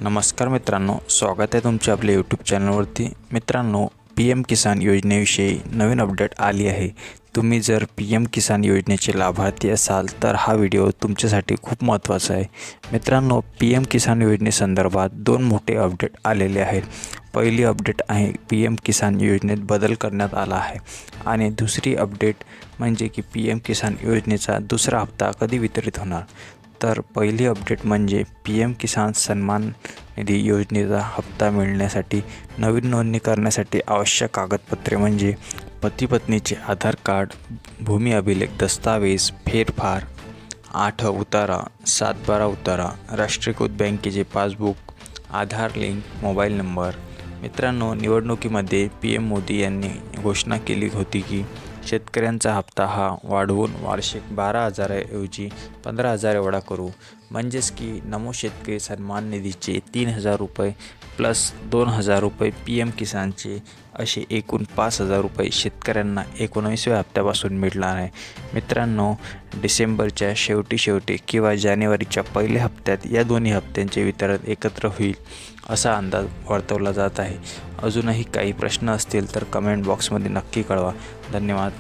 नमस्कार मित्रांनो, स्वागत आहे तुमच्या आपल्या यूट्यूब चॅनलवरती। मित्रांनो, PM किसान योजनेविषयी नवीन अपडेट आली आहे। तुम्ही जर PM किसान योजनेचे लाभार्थी असाल तर हा व्हिडिओ तुमच्यासाठी खूप महत्त्वाचा आहे। मित्रांनो, PM किसान योजनेसंदर्भात दोन मोठे अपडेट आलेले आहेत। पहिली अपडेट आहे PM किसान योजनेत बदल करण्यात आला आहे आणि दुसरी अपडेट म्हणजे की PM किसान योजनेचा दुसरा हप्ता कधी वितरित होणार। तर पहिली अपडेट म्हणजे PM किसान सन्मान निधी योजनेचा हप्ता मिळण्यासाठी नवीन नोंदणी करण्यासाठी आवश्यक कागदपत्रे म्हणजे पती पत्नीचे आधार कार्ड, भूमी अभिलेख दस्तावेज, फेरफार, 8 उतारा, 7/12 उतारा, राष्ट्रीयकृत बँकेचे पासबुक, आधार लिंक, मोबाईल नंबर। मित्रांनो, निवडणुकीमध्ये PM मोदी यांनी घोषणा केली होती की शेतकऱ्यांचा हप्ता हा वाढवून वार्षिक 12,000 ऐवजी 15,000 एवढा करू। म्हणजेच की नमो शेतकरी सन्मान निधीचे 3,000 रुपये प्लस 2,000 रुपये PM किसानचे असे एकूण 5,000 रुपये शेतकऱ्यांना 19व्या हप्त्यापासून मिळणार आहे। मित्रांनो, डिसेंबरच्या शेवटी किंवा जानेवारीच्या पहिल्या हप्त्यात या दोन्ही हप्त्यांचे वितरण एकत्र होईल असा अंदाज वर्तवला जात आहे। अजूनही काही प्रश्न असतील तर कमेंट बॉक्समध्ये नक्की कळवा। धन्यवाद।